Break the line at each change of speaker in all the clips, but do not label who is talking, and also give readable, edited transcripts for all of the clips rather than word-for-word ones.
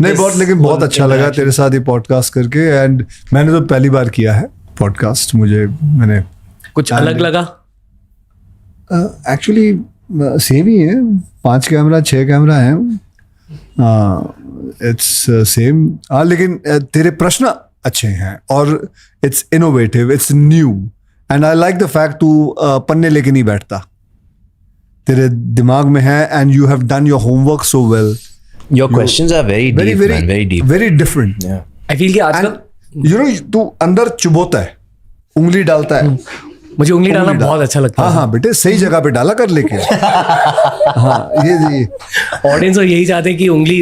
नहीं बहुत, लेकिन बहुत अच्छा लगा तेरे साथ ये पॉडकास्ट करके। एंड मैंने तो पहली बार किया है पॉडकास्ट, मैंने
कुछ अलग लगा?
एक्चुअली सेम ही है, 5 कैमरा 6 कैमरा है, इट्स सेम। लेकिन तेरे प्रश्न अच्छे हैं और it's innovative, it's new, and I like the fact तू पन्ने लेके नहीं बैठता, तेरे दिमाग में है, and you have done your homework so well.
Your questions are very deep, man, very deep.
Very different.
Yeah.
I feel कि आजकल
You know, तू अंदर चुबोता है, उंगली डालता है।
मुझे उंगली डालना बहुत अच्छा लगता है।
हाँ बेटे, सही जगह पे डाला कर लेके। हाँ ये
ऑडियंस और यही चाहते हैं कि उंगली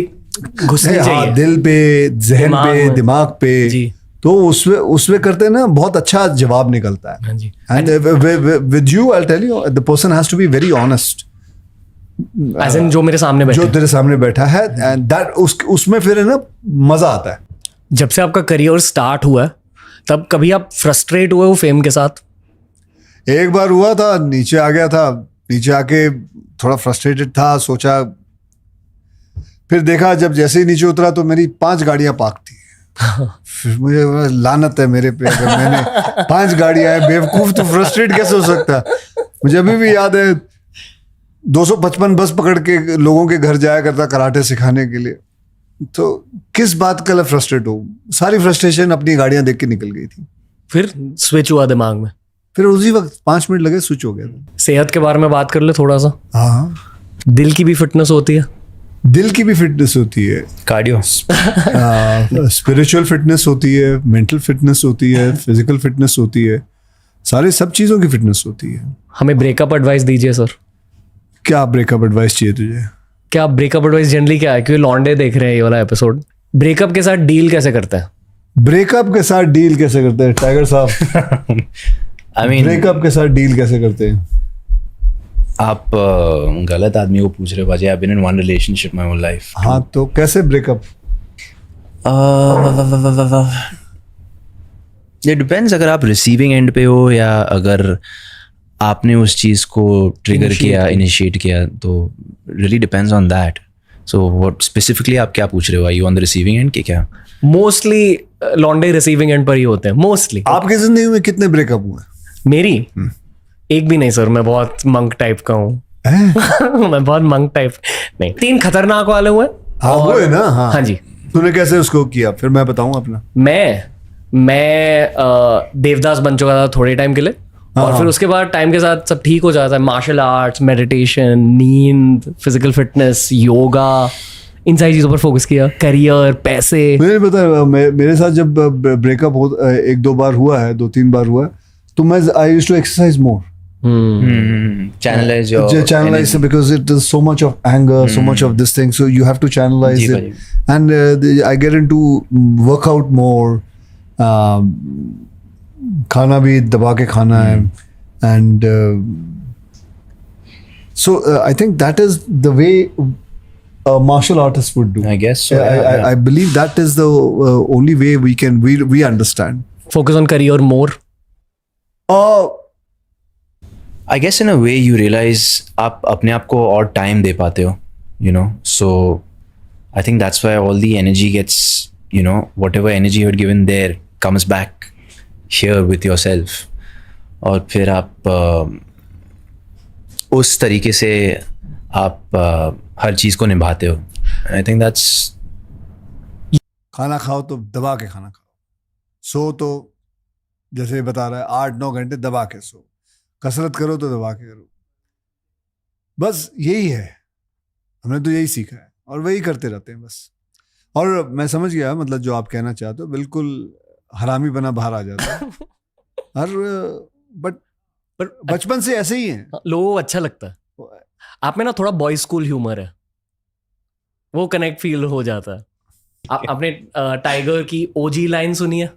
घुसनी चाहिए
दिल पे, जहन पे, दिमाग पे।
जी।
तो उसमें करते ना बहुत अच्छा जवाब निकलता है।
हाँ जी।
And with you, I'll tell you, the person has to be very honest.
As in जो मेरे सामने बैठा
जो तेरे सामने बैठा है, and that उसमें फिर है ना मजा आता है।
जब से आपका करियर स्टार्ट हुआ है, तब कभी आप फ्रस्ट्रेट हुए हो फेम के साथ?
एक बार हुआ था, नीचे आ गया था, नीचे आके थोड़ा फ्रस्ट्रेटेड था, सोचा, फिर देखा जब जैसे ही नीचे उतरा तो मेरी 5 गाड़ियां पार्क थी। फिर मुझे लानत है मेरे पे, अगर मैंने 5 गाड़ियां हैं, बेवकूफ, तो फ्रस्ट्रेट कैसे हो सकता है। मुझे अभी भी याद है 255 बस पकड़ के लोगों के घर जाया करता कराटे सिखाने के लिए। तो किस बात का फ्रस्ट्रेट हो, सारी फ्रस्ट्रेशन अपनी गाड़ियां देख के निकल गई थी।
फिर स्विच हुआ दिमाग में,
फिर उसी वक्त 5 मिनट लगे, स्विच हो गया था।
सेहत के बारे में बात कर ले थोड़ा सा।
हाँ,
दिल की भी फिटनेस होती है?
दिल की भी फिटनेस होती है,
Cardio.
स्पिरिचुअल फिटनेस होती है, मेंटल फिटनेस होती है, फिजिकल फिटनेस होती है, सारे सब चीज़ों की फिटनेस होती है।
हमें ब्रेकअप एडवाइस दीजिए सर।
क्या ब्रेकअप एडवाइस चाहिए तुझे?
क्या ब्रेकअप एडवाइस जनरली क्या है, क्योंकि लॉन्डे देख रहे हैं ये वाला एपिसोड। ब्रेकअप के साथ डील कैसे करते हैं?
ब्रेकअप के साथ डील कैसे करते हैं टाइगर साहब?
I mean,
ब्रेकअप के साथ डील कैसे करते हैं?
आप गलत आदमी को पूछ रहे हो बाजी। I've been in one relationship my whole life.
हाँ, तो कैसे ब्रेकअप?
It depends, अगर आप रिसीविंग एंड पे हो या अगर आपने उस चीज़ को ट्रिगर किया, इनिशिएट किया, तो really depends on that. So what specifically आप क्या पूछ रहे हो? Are you on the receiving end के क्या?
मोस्टली लॉन्डे रिसीविंग एंड पर ही होते हैं मोस्टली।
आपकी जिंदगी में कितने ब्रेकअप हुए?
मेरी एक भी नहीं सर, मैं बहुत मंक टाइप का हूँ। मैं बहुत मंक टाइप नहीं, 3 खतरनाक वाले हुए।
हाँ, वो है ना। हाँ,
हाँ जी।
तूने कैसे उसको किया? फिर मैं बताऊँ अपना।
मैं देवदास बन चुका था थोड़े टाइम के लिए, और फिर उसके बाद टाइम के साथ सब ठीक हो जाता है। मार्शल आर्ट्स, मेडिटेशन, नींद, फिजिकल फिटनेस, योगा, इन सारी चीज़ों पर फोकस किया। करियर, पैसे।
मुझे पता है, मेरे साथ जब ब्रेकअप 1-2 बार हुआ है, 2-3 बार हुआ है, तो मैं I used to exercise more,
Channelize your
channelize it, because it is so much of anger, so much of this thing, so you have to channelize
जी,
it. And I get into workout more, खाना भी दबा के खाना है, and so I think that is the way a martial artist would do.
I guess so.
I believe that is the only way we understand.
Focus on career more.
I guess in a way you realize आप अपने आप को और time दे पाते हो, you know. So I think that's why all the energy gets, you know, whatever energy you had given there comes back here with yourself. और फिर आप उस तरीके से आप हर चीज़ को निभाते हो. I think that's.
खाना खाओ तो दबा के खाना खाओ, सो तो जैसे बता रहा है 8-9 घंटे दबा के सो, कसरत करो तो दबा के करो, बस यही है। हमने तो यही सीखा है और वही करते रहते हैं बस। और मैं समझ गया, मतलब जो आप कहना चाहते हो, बिल्कुल हरामी बना बाहर आ जाता है। बट बचपन से ऐसे ही है,
लोगों को अच्छा लगता है। आप में ना थोड़ा बॉय स्कूल ह्यूमर है, वो कनेक्ट फील हो जाता है। आपने टाइगर की ओजी लाइन सुनी है?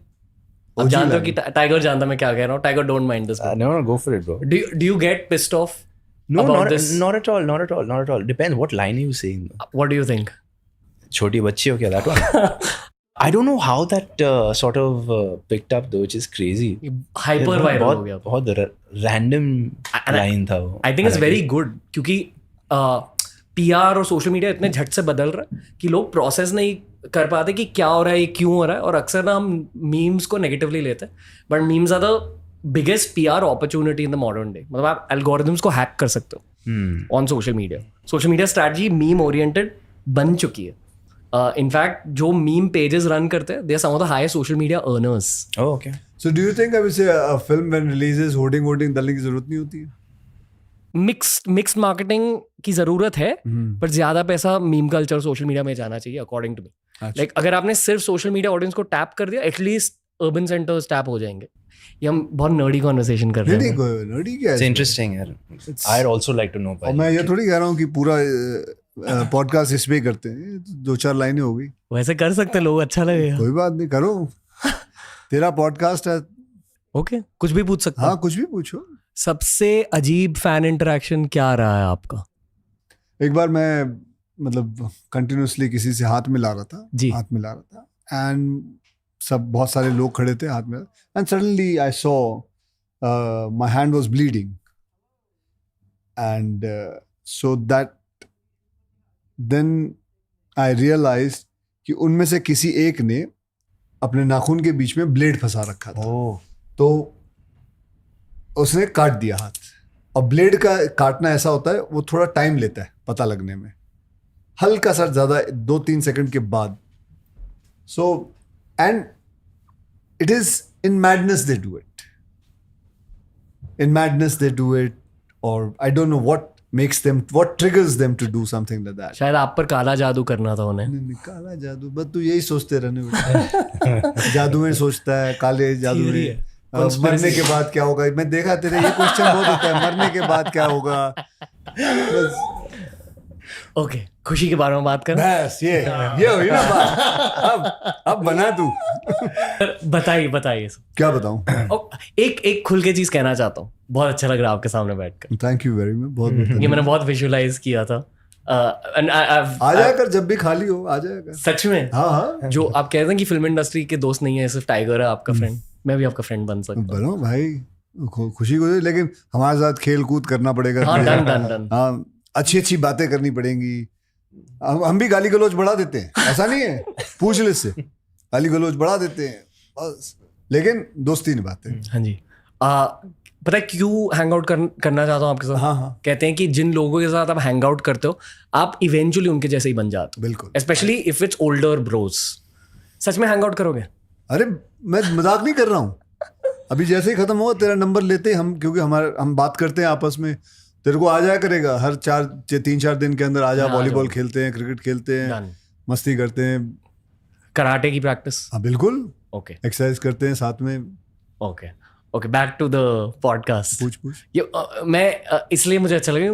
आप जानते हो कि टाइगर जानता मैं क्या कह रहा हूँ? Tiger don't mind this.
No, go for it, bro.
Do you get pissed off?
No,
about this?
not at all. Depends what line are you saying.
What do you think?
छोटी बच्ची हो क्या? That one. I don't know how that sort of picked up though, which is crazy.
Hyper viral हो गया।
बहुत random line था वो।
I think it's very good, क्योंकि PR और सोशल मीडिया इतने झट से बदल रहा है कि लोग प्रोसेस नहीं कर पाते कि क्या हो रहा है, ये क्यों हो रहा है. और अक्सर ना हम मीम्स को नेगेटिवली लेते हैं, but memes are the biggest PR opportunity in the modern day. मतलब आप एल्गोरिथम्स को हैक कर सकते हो on social media. Social media strategy meme oriented बन चुकी है. इनफैक्ट जो मीम पेजेस रन करते हैं, they are some of the highest social media earners.
Oh, okay.
So do you think I would say a film when releases hoarding डालने की जरूरत नहीं होती है?
मिक्स्ड मार्केटिंग की जरूरत है, पर ज्यादा पैसा मीम कल्चर सोशल मीडिया में जाना चाहिए अकॉर्डिंग टू मी. लाइक अगर आपने सिर्फ सोशल मीडिया ऑडियंस को टैप कर दिया, एटलीस्ट अर्बन सेंटर्स टैप हो जाएंगे. ये हम बहुत नर्डी कॉन्वर्सेशन कर रहे
नहीं
हैं.
नहीं नर्डी क्या
It's
है?
interesting. I'd also like to know.
और मैं ये थोड़ी कह रहा हूँ कि पूरा पॉडकास्ट इस पे ही करते हैं. 2-4 लाइनें हो गई.
वैसे कर सकते हैं लोग, अच्छा लगेगा.
कोई बात नहीं, करो. तेरा पॉडकास्ट है.
ओके, कुछ भी पूछ सकते हैं.
हाँ कुछ भी पूछो.
सबसे अजीब फैन इंटरेक्शन क्या रहा है आपका?
एक बार मैं मतलब कंटिन्यूसली किसी से हाथ मिला रहा था.
जी.
हाथ मिला रहा था एंड सब बहुत सारे लोग खड़े थे हाथ में, and suddenly I saw my hand was bleeding and so that then I realised कि उनमें से किसी एक ने अपने नाखून के बीच में ब्लेड फंसा रखा था. तो उसने काट दिया हाथ. और ब्लेड का काटना ऐसा होता है, वो थोड़ा टाइम लेता है पता लगने में, हल्का सा ज्यादा 2-3 सेकंड के बाद. So and it is in madness they do it. In madness they do it, और I don't know what makes them, what triggers them to do something like that.
शायद आप पर काला जादू करना था उन्हें.
काला जादू, बस तू यही सोचते रहने बेटा. जादू में सोचता है, काले जादू
Theory
में.
है.
मरने के बाद क्या होगा? मैं देखा तेरे ये क्वेश्चन बहुत होता है, मरने के बाद क्या होगा. बस
ओके, खुशी के बारे में बात कर.
बस ये हुई ना बात. अब बना तू.
बताइए
क्या बताऊं?
एक खुल के चीज कहना चाहता हूँ. बहुत अच्छा लग रहा है आपके सामने बैठकर.
Thank you very much. बहुत
ये मैंने बहुत विजुअलाइज किया था.
आ जाया कर जब भी खाली हो, आ जाया कर.
सच में.
हाँ
जो आप कहते हैं कि फिल्म इंडस्ट्री के दोस्त नहीं है, सिर्फ टाइगर है आपका फ्रेंड. मैं भी आपका फ्रेंड बन सकता हूँ.
बनो भाई, खुशी को दे, लेकिन हमारे साथ खेल कूद करना पड़ेगा.
हाँ, डन.
हाँ, अच्छी बातें करनी पड़ेंगी. हम भी गाली गलौज बढ़ा देते हैं, ऐसा नहीं है. पूछ ले से गाली गलौज बढ़ा देते हैं बस, लेकिन दोस्ती निभाते हैं.
हाँ जी. पता है क्यों हैंग आउट करना चाहता हूँ आपके साथ?
हाँ.
कहते हैं कि जिन लोगों के साथ आप हैंग आउट करते हो, आप इवेंचुअली उनके जैसे ही बन जाते हो.
बिल्कुल.
Specially if it's older bros. सच में हैंग आउट करोगे?
अरे मैं मजाक नहीं कर रहा हूँ. अभी जैसे ही खत्म होगा तेरा नंबर लेते हम, क्योंकि हम बात करते हैं आपस में. तेरे को आ जाया करेगा हर 3-4 दिन के अंदर. आ जा, वॉलीबॉल खेलते हैं, क्रिकेट खेलते हैं,
Done.
मस्ती करते हैं.
कराटे की प्रैक्टिस.
हाँ बिल्कुल.
ओके
एक्सरसाइज करते हैं साथ में.
Okay back to the podcast.
पूछ.
ये मैं इसलिए मुझे अच्छा लगा,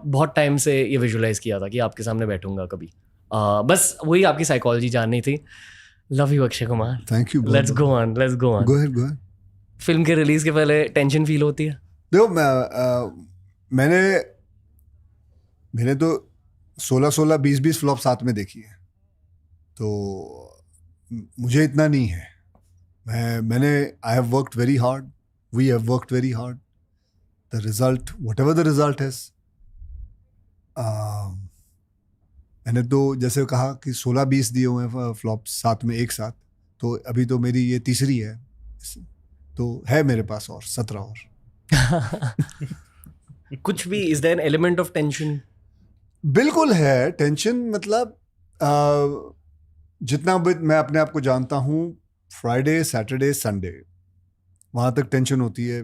बहुत टाइम से ये विजुअलाइज किया था कि आपके सामने बैठूंगा कभी. बस वही आपकी साइकोलॉजी जाननी थी. Love you Akshay Kumar.
Thank you.
Let's go on.
Go ahead.
Film के रिलीज के पहले टेंशन फील होती है?
देखो मैंने तो 16 20 फ्लॉप साथ में देखी है, तो मुझे इतना नहीं है. मैंने I have worked very hard, we have worked very hard. The result, whatever the result है, मैंने तो जैसे कहा कि 16-20 दिए हुए हैं फ्लॉप साथ में एक साथ. तो अभी तो मेरी ये तीसरी है, तो है मेरे पास और 17 और.
कुछ भी is there an element of tension?
बिल्कुल है टेंशन. मतलब जितना मैं अपने आप को जानता हूँ, फ्राइडे सैटरडे संडे वहाँ तक टेंशन होती है.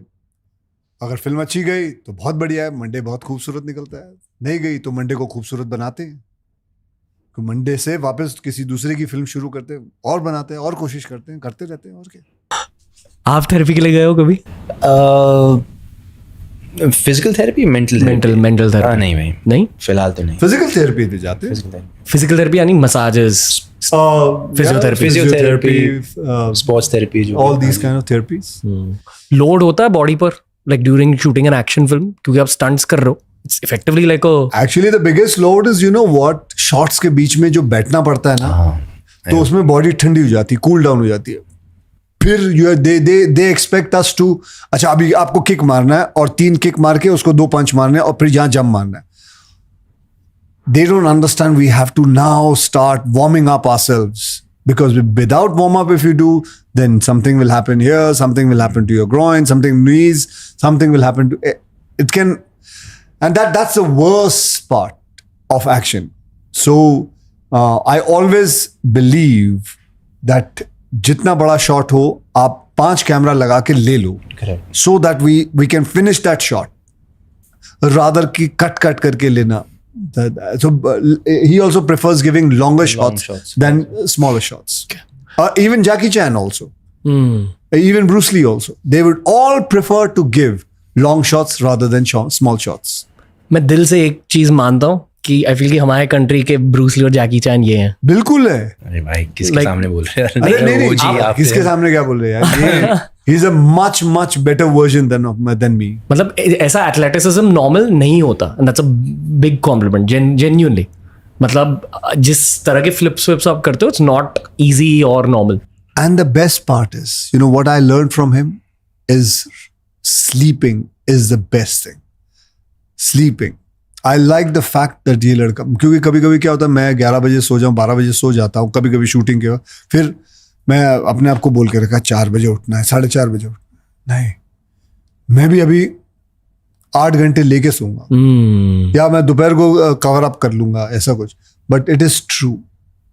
अगर फिल्म अच्छी गई तो बहुत बढ़िया है, मंडे बहुत खूबसूरत निकलता है. नहीं गई तो मंडे को खूबसूरत बनाते हैं, तो मंडे से वापस किसी दूसरे की फिल्म शुरू करते हैं और बनाते हैं और कोशिश करते हैं, करते रहते हैं. और क्या.
आप थेरेपी के लिए गए हो कभी?
Physical therapy, mental
therapy?
नहीं भाई,
नहीं,
फिलहाल तो नहीं.
फिजिकल थेरेपी पे जाते हैं.
फिजिकल थेरेपी यानी मसाजेस,
फिजियोथेरेपी,
स्पोर्ट्स थेरेपी, जो
all these kind of therapies.
Load होता है बॉडी पर like during shooting an action film, क्योंकि आप स्टंट्स कर रहे हो. It's effectively like
actually the biggest load is you know what, shots के बीच में जो बैठना पड़ता है ना, तो उसमें बॉडी ठंडी हो जाती है, कूल डाउन हो जाती है. फिर दे एक्सपेक्ट अस टू, अच्छा अभी आपको किक मारना है और 3 किक मार के उसको 2 पंच मारने हैं और फिर जहां जंप मारना है. they don't understand we have to now start warming up ourselves, because without warm up, if you do, then something will happen here, something will happen to your groin, something knees, something will happen to it can, and that's the worst part of action. So I always believe that जितना बड़ा shot हो आप 5 camera लगा के ले लो, so that we can finish that shot rather कि cut करके लेना. So he also prefers giving longer shots than smaller shots. Even Jackie Chan also, even Bruce Lee also, they would all prefer to give long shots rather than small shots.
मैं दिल से एक चीज मानता हूँ कि आई फील कि हमारे कंट्री के ब्रूस ली और जैकी चैन ये हैं.
बिल्कुल है.
अरे भाई किसके सामने बोल रहे हैं?
अरे नहीं, आप किसके सामने क्या बोल रहे हैं यार? He is a much better version than me.
मतलब ऐसा एथलेटिसिज्म नॉर्मल नहीं होता, and that's a big complement genuinely. मतलब जिस तरह के फ्लिप्स आप करते हो, इट्स नॉट इजी और normal.
And the best part is, you know what I learned from him is sleeping is the best thing. Sleeping. I like the fact that ये लड़का, क्योंकि कभी कभी क्या होता है, मैं 11 बजे सो जाऊँ, 12 बजे सो जाता हूँ, कभी कभी शूटिंग के, फिर मैं अपने आप को बोल के रखा 4 बजे उठना है, 4:30 बजे उठना. नहीं, मैं भी अभी 8 घंटे लेके सोऊंगा, या मैं दोपहर को कवर अप कर लूंगा, ऐसा कुछ. But it is true,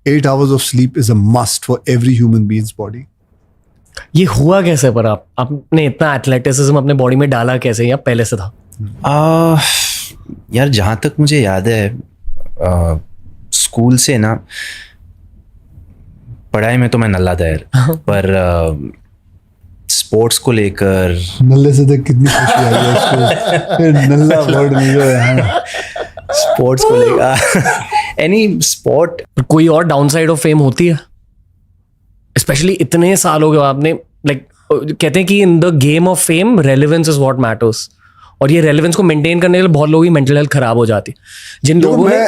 8 hours of sleep is a must for every human being's body.
ये हुआ कैसे पर आपने इतना एथलेटिसिज्म अपने बॉडी में डाला कैसे, या पहले से था?
यार जहाँ तक मुझे याद है, स्कूल से ना, पढ़ाई में तो मैं नल्ला था यार, पर स्पोर्ट्स को लेकर
नल्ले से देख कितनी खुशी आई है उसको. नल्ला वर्ड नहीं जो है,
स्पोर्ट्स को लेकर एनी स्पोर्ट.
कोई और डाउन साइड ऑफ फेम होती है, स्पेशली इतने साल हो गए आपने, लाइक कहते हैं कि in the game of fame relevance is what matters, और ये रेलेवेंस को मेंटेन करने के लिए बहुत लोगों की मेंटल हेल्थ खराब हो जाती है. जिन लोगों ने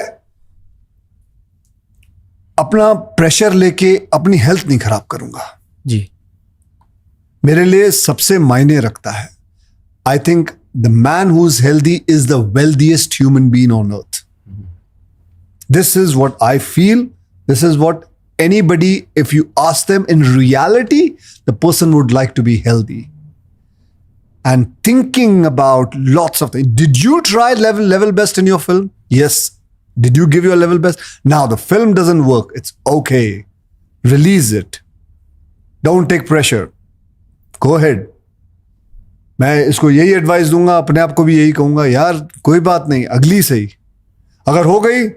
अपना प्रेशर लेके अपनी हेल्थ नहीं खराब करूंगा
जी,
मेरे लिए सबसे मायने रखता है. I think the man who is healthy is the wealthiest human being on earth. This is what I feel, this is what anybody, if you ask them, in reality the person would like to be healthy and thinking about lots of things. Did you try level best in your film? Yes. Did you give your level best? Now the film doesn't work, it's okay, release it, don't take pressure, go ahead. मैं इसको यही advice दूंगा, अपने आप को भी यही कहूंगा, यार कोई बात नहीं, अगली सही, अगर हो गई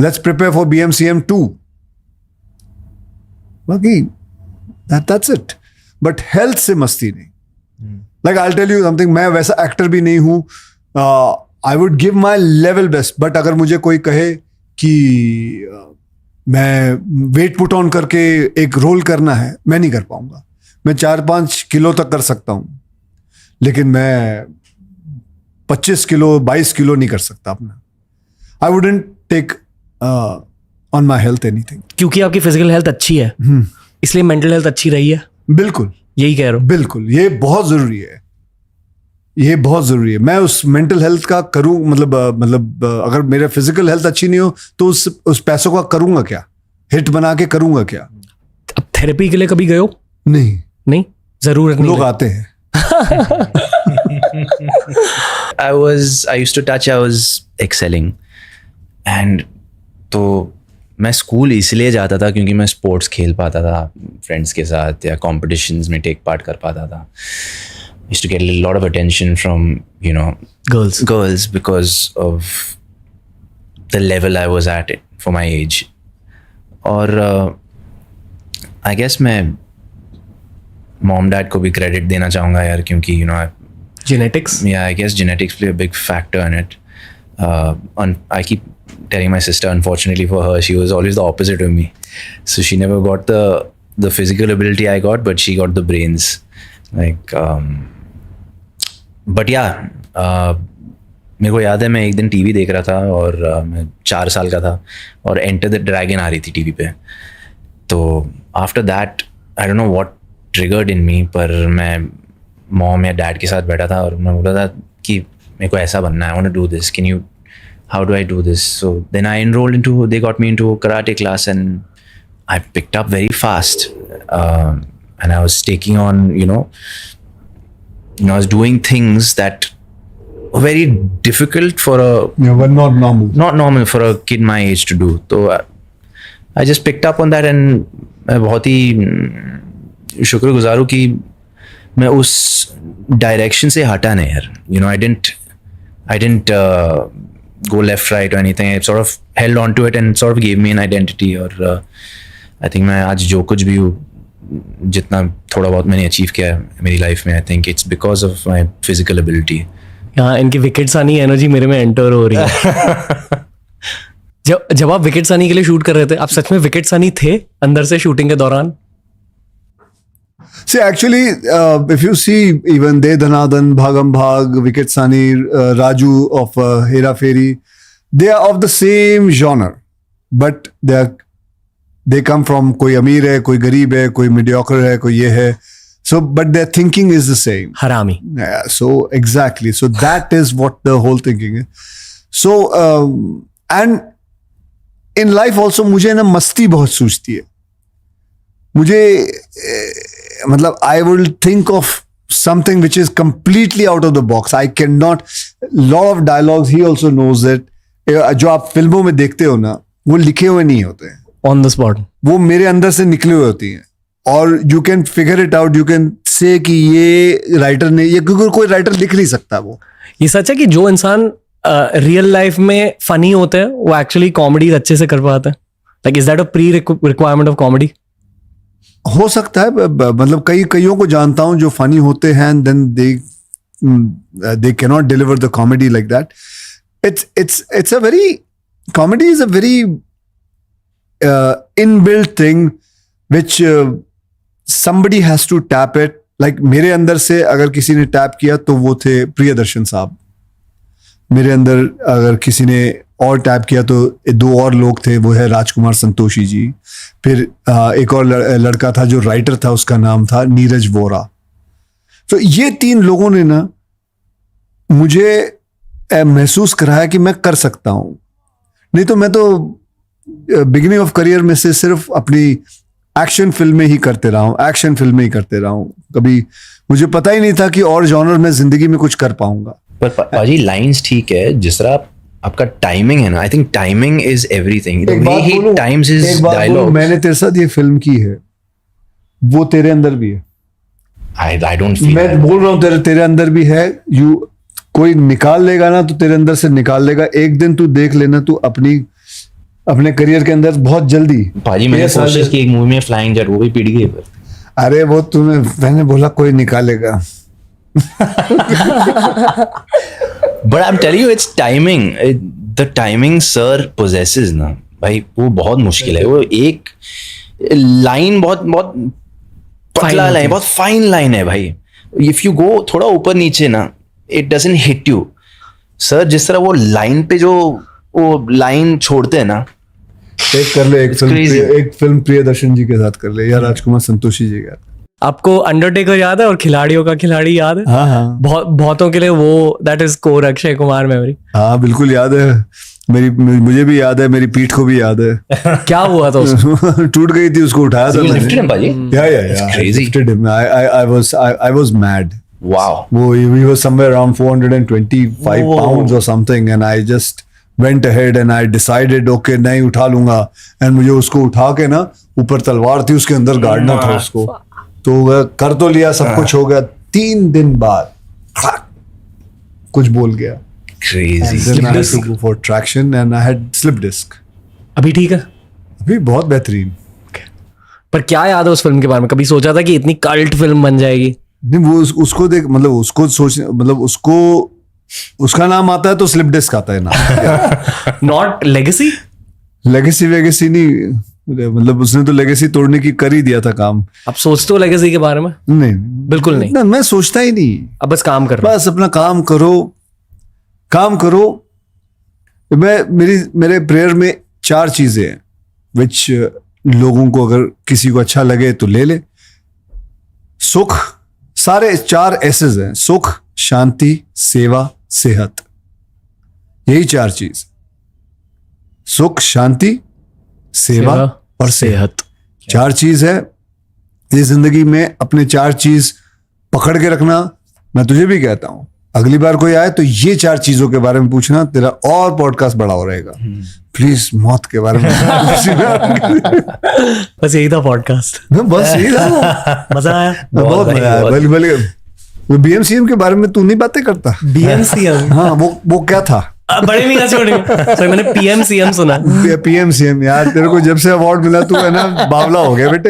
let's prepare for BMCM 2. बाकी that's it. But health से मस्ती नहीं. Like I'll tell you something, मैं वैसा एक्टर भी नहीं हूँ. I would give my level best, but अगर मुझे कोई कहे कि मैं वेट पुट ऑन करके एक रोल करना है, मैं नहीं कर पाऊंगा. मैं 4-5 किलो तक कर सकता हूँ, लेकिन मैं 25 किलो 22 किलो नहीं कर सकता अपना. I wouldn't take on my health anything.
क्योंकि आपकी फिजिकल हेल्थ अच्छी है, इसलिए मेंटल हेल्थ अच्छी रही है.
बिल्कुल
यही कह रहा हूँ.
बिल्कुल, ये बहुत जरूरी है, ये बहुत जरूरी है. मैं उस मेंटल हेल्थ का करूं, मतलब अगर मेरा फिजिकल हेल्थ अच्छी नहीं हो तो उस पैसों का करूंगा क्या, हिट बना के करूंगा क्या.
अब थेरेपी के लिए कभी गए हो? नहीं, जरूरत नहीं.
लोग आते हैं.
I used to touch, I was excelling, and तो मैं स्कूल इसलिए जाता था क्योंकि मैं स्पोर्ट्स खेल पाता था फ्रेंड्स के साथ, या कॉम्पिटिशन्स में टेक पार्ट कर पाता था. Used to get a lot of attention from, you know, girls because of the level I was at it for my age. और I guess मैं mom dad को भी credit देना चाहूँगा यार, क्योंकि you know
genetics.
Yeah, I guess genetics play a big factor in it. I keep telling my sister, unfortunately for her, she was always the opposite of me. So she never got the physical ability I got, but she got the brains. Like, but yeah, मेरे को याद है मैं एक दिन TV देख रहा था और मैं 4 साल का था और एंटर द ड्रैगन आ रही थी टीवी पे. तो after that I don't know what triggered in me, पर मैं मॉम या डैड के साथ बैठा था और मैं बोला था कि मेरे को ऐसा बनना है, I want to do this, can you how do I do this? So then I they got me into a karate class, and I picked up very fast. And I was taking on, I was doing things that were very difficult for
but not normal
for a kid my age to do. So I just picked up on that, and मैं बहुत ही शुक्रगुजार हूँ कि मैं उस direction से हटा नहीं यार. I didn't go left, right or anything. I sort of held on to it and sort of gave me an identity. और I think मैं आज जो कुछ भी हूँ, जितना थोड़ा बहुत मैंने अचीव किया है मेरी लाइफ में, I think it's because of my physical ability.
यहाँ इनकी विकेट सानी एनर्जी मेरे में एंटर हो रही है. जब आप विकेट सानी के लिए शूट कर रहे थे, आप सच में विकेट सानी थे अंदर से शूटिंग के दौरान?
See, actually, if you see even De Dhanadhan, Bhagam Bhag, Viket Sani, Raju of Hera Fairy, they are of the same genre, but they come from कोई अमीर है, कोई गरीब है, कोई mediocre है, कोई ये है. So, but their thinking is the same.
हरामी.
Yeah, so exactly. So that is what the whole thinking is. So and in life also मुझे ना मस्ती बहुत सूझती है. मुझे मतलब I will think of something which is completely out of the box. I cannot. Lot of dialogues he also knows it. जो आप फिल्मों में देखते हो ना, वो लिखे हुए नहीं होते हैं.
On the spot.
वो मेरे अंदर से निकले हुए होती हैं. और you can figure it out. You can say कि ये राइटर ने, ये क्योंकि कोई राइटर लिख नहीं सकता वो.
ये सच है कि जो इंसान रियल लाइफ में फनी होते हैं वो एक्चुअली कॉमेडी अच्छे से कर पाते हैं. Like is that a pre requirement of comedy?
हो सकता है. मतलब कईयों को जानता हूं जो फनी होते हैं and then they cannot deliver the comedy like that. It's a very, comedy is a very inbuilt thing which somebody has to tap it. Like मेरे अंदर से अगर किसी ने टैप किया तो वो थे प्रियदर्शन साहब. मेरे अंदर अगर किसी ने और टैप किया तो दो और लोग थे, वो है राजकुमार संतोषी जी. फिर एक और लड़का था जो राइटर था, उसका नाम था नीरज वोरा. तो ये 3 लोगों ने ना मुझे महसूस कराया कि मैं कर सकता हूं. नहीं तो मैं तो बिगिनिंग ऑफ करियर में से सिर्फ अपनी एक्शन फिल्में ही करते रहा हूं. कभी मुझे पता ही नहीं था कि और जॉनर में जिंदगी में कुछ कर पाऊंगा.
पर पाजी लाइंस ठीक है, जिस तरह आपका टाइमिंग है ना, I think timing is everything. The way he times his dialogue.
मैंने तेरे साथ ये फिल्म की है, वो तेरे अंदर भी है.
I don't feel.
मैं बोल रहा हूँ तेरे अंदर भी है. कोई निकाल लेगा ना तो तेरे अंदर से निकाल लेगा. एक दिन तू देख लेना, तू अपने करियर के अंदर बहुत जल्दी.
पाजी मैंने कोशिश की एक मूवी में फ्लाइंग जेट, वो भी पिट गई.
अरे वो मैंने बोला कोई निकालेगा.
But I'm telling you, it's timing. The timing sir possesses ना भाई, वो बहुत मुश्किल है. वो एक लाइन बहुत पतला लाइन, बहुत फाइन लाइन है भाई. If you go थोड़ा ऊपर नीचे ना, it doesn't hit you. Sir जिस तरह वो लाइन पे जो वो लाइन छोड़ते हैं ना,
एक फिल्म प्रियदर्शन जी के साथ कर ले या राजकुमार संतोषी जी का.
आपको अंडरटेकर याद है और खिलाड़ियों का खिलाड़ी याद है?
हाँ.
बहुतों के लिए वो that is core Akshay Kumar memory.
हाँ बिल्कुल याद है. मुझे भी याद है, मेरी पीठ को भी याद है.
क्या हुआ था उसको?
टूट गई थी, उसको उठाया था. I was mad.
Wow.
We were somewhere around 425 pounds or something, and I just went ahead and I decided okay नहीं उठा लूंगा. and मुझे उसको उठा के ना, ऊपर तलवार थी, उसके अंदर गाड़ना था उसको. तो कर तो लिया, सब कुछ हो गया. 3 दिन बाद कुछ बोल गया.
Crazy.
Then I had to go for traction and I had slip disc.
अभी ठीक है?
अभी बहुत बेहतरीन.
पर क्या याद है उस फिल्म के बारे में? कभी सोचा था कि इतनी कल्ट फिल्म बन जाएगी?
नहीं, वो उसको देख, मतलब उसको सोच, मतलब उसका नाम आता है तो स्लिप डिस्क आता है ना.
नॉट लेगेसी
वेगेसी नहीं, मतलब उसने तो लेगेसी तोड़ने की कर ही दिया था काम.
आप सोचते हो लेगेसी के बारे में?
नहीं,
बिल्कुल नहीं.
मैं सोचता ही नहीं.
अब बस काम कर,
बस अपना काम करो. मेरे प्रेयर में 4 चीजें हैं विच लोगों को अगर किसी को अच्छा लगे तो ले. सुख, सारे 4 एसेस हैं. सुख, शांति, सेवा, सेहत. यही 4 चीज. सुख, शांति, सेवा और सेहत।
सेहत।
4 चीज है इस जिंदगी में। अपने 4 चीज पकड़ के रखना। मैं तुझे भी कहता हूं, अगली बार कोई आए तो ये 4 चीजों के बारे में पूछना, तेरा और पॉडकास्ट बड़ा हो रहेगा। प्लीज मौत के बारे में
बस यही था पॉडकास्ट।
बस यही था।
मजा आया।
बहुत मजा आया। भले भले वो BMCM के बारे में तू नहीं बातें करता।
BMCM।
हाँ, वो क्या था?
बड़े नहीं छोड़े। सॉरी, मैंने PMCM सुना।
PMCM यार, तेरे को जब से अवार्ड मिला तू है ना बावला हो गया बेटे।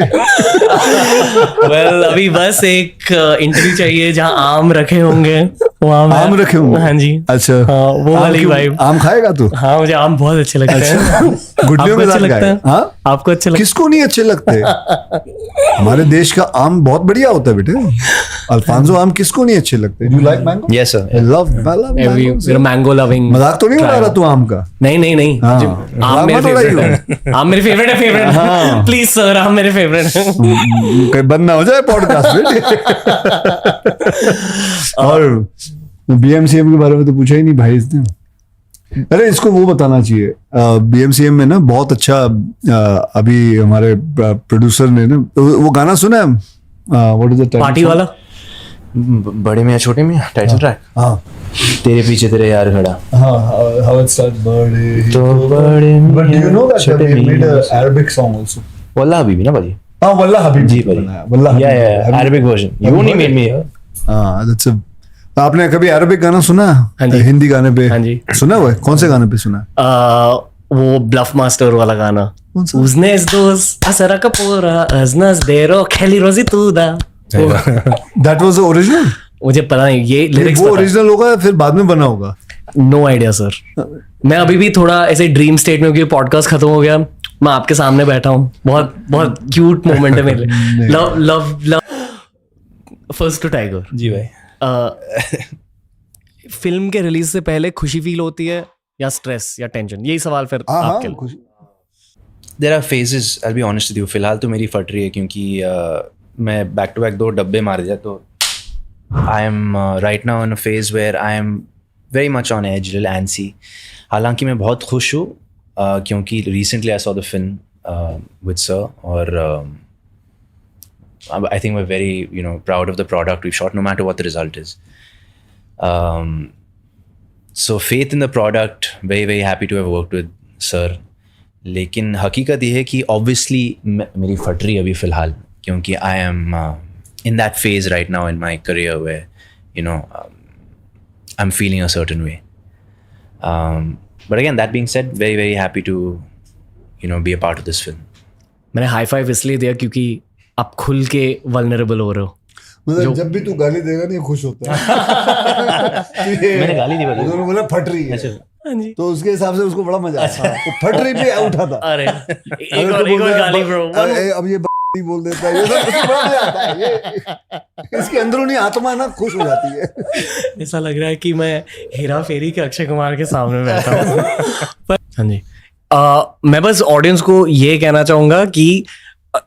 वेल, अभी बस एक इंटरव्यू चाहिए जहाँ आम रखे होंगे, वहाँ मैं-
आम रखे होंगे?
हाँ जी।
अच्छा,
हाँ, वो
आम
वाली
क्यों?
वाइब।
आम खाएगा तू?
हाँ, मुझे आम बहुत अच्छे लगते हैं।
गुडलियों
आपको
में
अच्छे
दाल
लगते
खाए?
हैं?
हाँ,
आपको अच्छे लगते
किसको नहीं अच्छे लगते? हमारे देश का आम बहुत बढ़िया होता है बेटे। अल्फांसो आम किसको नहीं अच्छे लगते? You like mango?
Yes, sir.
I love
हैं? Mango loving.
मजाक तो नहीं उड़ा रहा तू आम का?
नहीं नहीं नहीं,
हाँ।
आम मेरे
मत उड़ाइए।
फेवरेट है। आम मेरे फेवरेट है, फेवरेट।
हाँ।
प्लीज सर, आम मेरे फेवरेट है।
कहीं बंद ना हो जाए पॉडकास्ट बेटे। और BMCM के बारे में तो पूछा ही नहीं भाई इसने। अरे इसको वो बताना चाहिए। BMCM में ना बहुत अच्छा अभी हमारे प्रोड्यूसर ने ना वो गाना सुना है, व्हाट इज द
पार्टी वाला।
बड़े मियाँ छोटे मियाँ टाइटल ट्रैक।
हाँ
तेरे पीछे तेरे यार खड़ा।
हाँ, how it starts बड़े
तो बड़े
but do you know that
छोटे
they made
मियाँ।
a Arabic song also?
वल्ला हबीबी ना भाजी।
हाँ, वल्ला हबीब
जी भाई।
बनाया, वल्ला
या
हबीब।
Arabic version. यू नहीं मेड मी।
हाँ, that's a आपने कभी अरबिक गाना सुना?
हाँ जी।
हिंदी गाने पे?
हाँ जी।
सुना हुआ है? कौन से गाने पे सुना?
वो ब्लफ मास्टर वाला गाना।
कौन सा?
उसने इस दोस्त असरा कपूरा अजनस देरो खेली रोजी तूदा।
That was the original?
मुझे पता नहीं ये लिरिक्स।
वो ओरिजिनल होगा या फिर बाद में बना होगा?
No idea sir. मैं अभी भी थोड़ा ऐसे ड्रीम स्टेट में हूँ कि पॉडकास्ट खत्म हो गया, मैं आपके सामने बैठा हूँ। बहुत बहुत क्यूट मोमेंट है मेरे लिए। Love love love. First to Tiger.
जी भाई।
फिल्म के रिलीज से पहले खुशी फील होती है या स्ट्रेस या टेंशन? यही सवाल फिर
हाँ
आपके
हाँ,
लिए।
There are phases, I be honest with you. फिलहाल तो मेरी फट रही है क्योंकि मैं बैक टू बैक 2 डब्बे मार दिया, तो I am right now in a phase where I am very much on edge, little antsy. हालांकि मैं बहुत खुश हूँ क्योंकि recently I saw the film with sir, और I think we're very, proud of the product we've shot, no matter what the result is. So faith in the product, very very happy to have worked with sir. लेकिन हकीकत ये है कि obviously मेरी फट रही है अभी फिलहाल, क्योंकि I am in that phase right now in my career where I'm feeling a certain way. But again, that being said, very very happy to be a part of this film.
मैंने high five इसलिए दिया क्योंकि आप खुल के vulnerable हो रहे हो।
मतलब जब भी तू गाली देगा नहीं खुश होता है।
मैंने गाली नहीं बोली।
उन्होंने बोला फट रही है,
हाँ जी।
तो उसके हिसाब से उसको बड़ा मजा आया। वो फट रही पे उठा था।
अरे
अगर तू
एक
बोल
और
रहा है,
गाली ब्रो।
अरे अब ये नहीं बोल देता है, ये सब उसको बड़ा मजा आता है। ये इसकी अंदरूनी आत्मा ना खुश हो जाती है।
ऐसा लग रहा है कि मैं हेरा फेरी के अक्षय कुमार के सामने बैठा हूँ। हाँ जी। मैं बस ऑडियंस को ये कहना चाहूंगा कि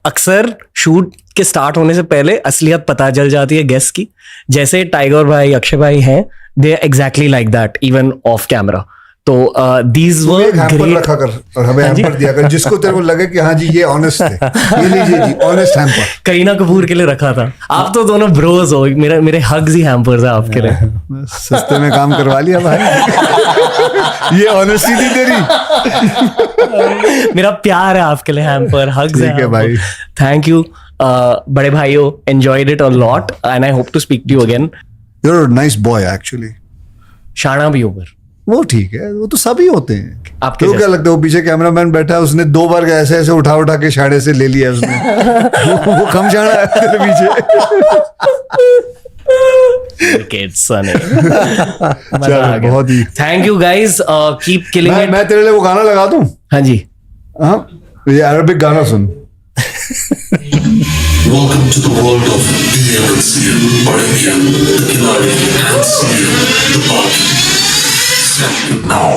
अक्सर शूट के स्टार्ट होने से पहले असलियत पता चल जाती है गेस्ट की। जैसे टाइगर भाई, अक्षय भाई हैं, दे exactly like that even of camera. तो दीज वर
एक हैम्पर
ग्रेट।
रखा कर और हमें हैम्पर दिया कर, जिसको तेरे को लगे कि हाँ जी ये ऑनेस्ट है, ये लीजिए जी ऑनेस्ट हैम्पर।
करीना कपूर के लिए रखा था। आप तो दोनों ब्रोज हो, मेरे हग्स ही हैम्पर्स है आपके लिए।
सस्ते में काम करवा लिया भाई। ये ऑनेस्टी थी तेरी।
मेरा प्यार है आपके लिए, हैम्पर हग्स
ठीक है भाई।
थैंक यू बड़े भाइयों, enjoyed it a lot and I hope to speak to you again.
You are a nice boy actually.
शाना भी ऊपर
वो ठीक है, वो तो सभी होते हैं।
आपके
तो क्या
जैसे।
लगता है वो पीछे कैमरामैन बैठा है, उसने 2 बार ऐसे ऐसे उठा उठा के शाड़े से ले लिया उसने। वो कम शाड़ा है तेरे पीछे।
Kids, sonny. मजा आ
चलो
गया।
बहुत ही।
Thank you guys, keep killing it.
मैं तेरे लिए वो गाना लगा दूं?
हाँ जी।
हाँ, ये अरबिक गाना सुन।
Welcome to the world of BMCM, Barakia, the Kilari, and CM, the Baki. Send now.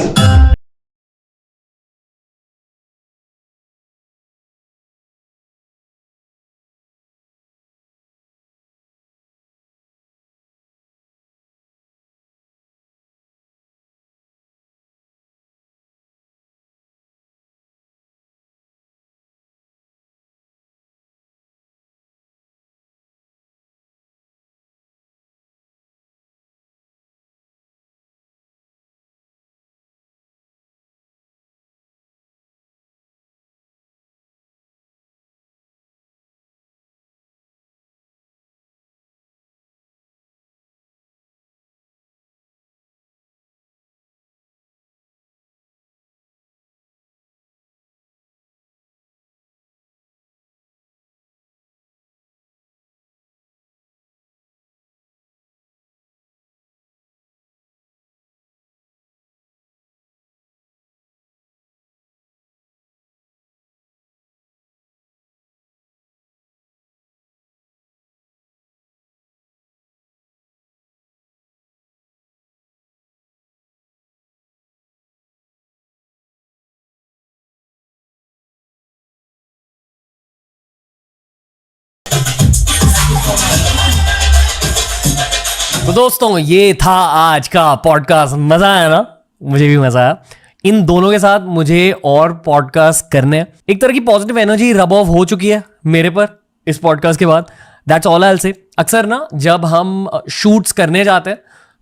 तो दोस्तों ये था आज का पॉडकास्ट. मजा आया ना? मुझे भी मजा आया. इन दोनों के साथ मुझे और पॉडकास्ट करने हैं. एक तरह की पॉजिटिव एनर्जी रब ऑफ हो चुकी है मेरे पर इस पॉडकास्ट के बाद. That's all I will say. अक्सर ना जब हम शूट्स करने जाते हैं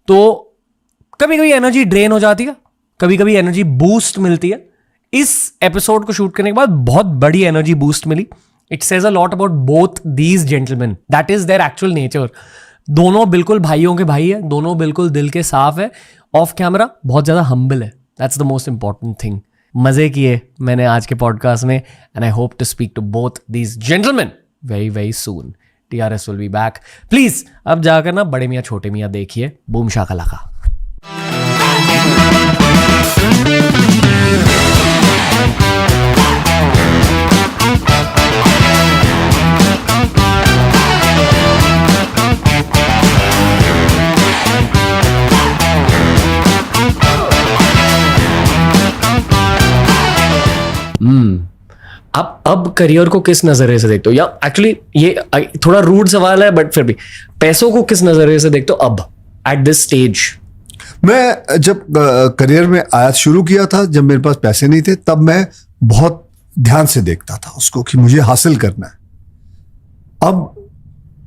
तो कभी कभी एनर्जी ड्रेन हो जाती है, कभी कभी एनर्जी बूस्ट मिलती है. इस एपिसोड को शूट करने के बाद बहुत बड़ी एनर्जी बूस्ट मिली. It says a lot about both these gentleman. That is their actual nature. दोनों बिल्कुल भाइयों के भाई है, दोनों बिल्कुल दिल के साफ है. ऑफ कैमरा बहुत ज्यादा हम्बल है. That's the most important thing. मजे किए मैंने आज के पॉडकास्ट में and I hope to speak to both these gentleman very very soon. TRS will be back. Please अब जाकर ना बड़े मियाँ छोटे मियाँ देखिए बूम शाकालाका. अब करियर को किस नजरिए से देखते हो? या एक्चुअली ये थोड़ा रूड सवाल है बट फिर भी पैसों को किस नजरिए से देखते हो अब एट दिस स्टेज?
मैं जब करियर में आया शुरू किया था, जब मेरे पास पैसे नहीं थे, तब मैं बहुत ध्यान से देखता था उसको कि मुझे हासिल करना है. अब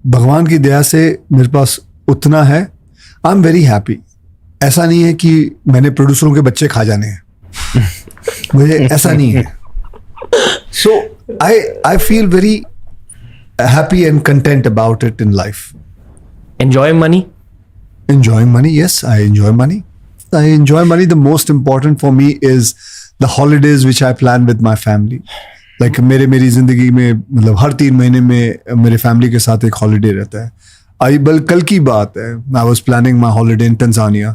भगवान की दया से मेरे पास उतना है. आई एम वेरी हैप्पी. ऐसा नहीं है कि मैंने प्रोड्यूसरों के बच्चे खा जाने हैं. मुझे ऐसा नहीं है. So I feel very happy and content about it in life.
Enjoying money?
Enjoying money, yes, I enjoy money. I enjoy money. The most important for me is the holidays which I plan with my family. Like मेरी जिंदगी में मतलब हर 3 महीने में मेरे family के साथ एक हॉलीडे रहता है. कल की बात है, I was planning my holiday in Tanzania.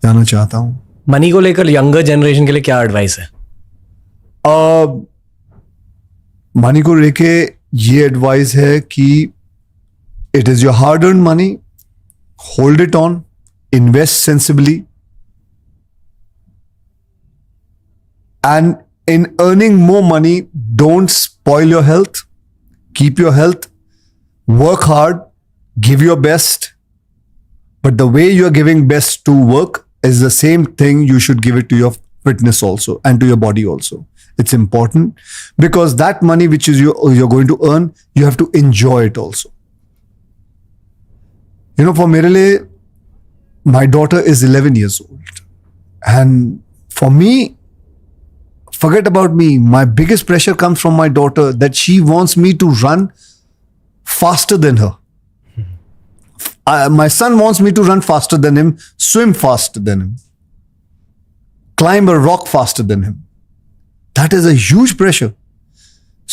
जाना चाहता हूँ.
मनी को लेकर यंगर जनरेशन के लिए क्या एडवाइस है?
मनी को लेके ये एडवाइस है कि it is your hard earn money, hold it on, invest sensibly, and in earning more money don't spoil your health. Keep your health, work hard, give your best, but the way you are giving best to work is the same thing you should give it to your fitness also and to your body also. It's important because that money which is you're going to earn, you have to enjoy it also. You know, for मेरे लिए my daughter is 11 years old, and for me, forget about me, my biggest pressure comes from my daughter that she wants me to run faster than her. My son wants me to run faster than him, swim faster than him, climb a rock faster than him. That is a huge pressure.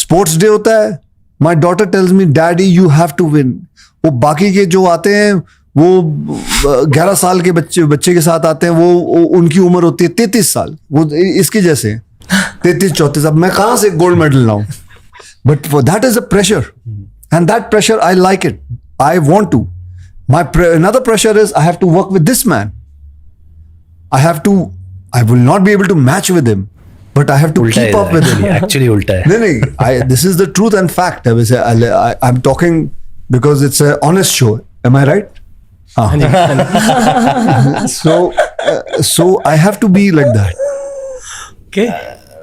Sports day होता है, my daughter tells me, Daddy, you have to win. वो बाकी के जो आते हैं वो 11 साल के बच्चे के साथ आते हैं, वो उनकी उम्र होती है 33 साल. वो इसके जैसे 33-34. अब मैं कहाँ से गोल्ड मेडल लाऊं? But for that is a pressure, and that pressure I like it. I want to. Another pressure is I have to work with this man. I will not be able to match with him, but I have to keep up with him.
Actually ulta hai.
No, this is the truth and fact. I'm talking because it's an honest show. Am I right? So I have to be like that.
Okay.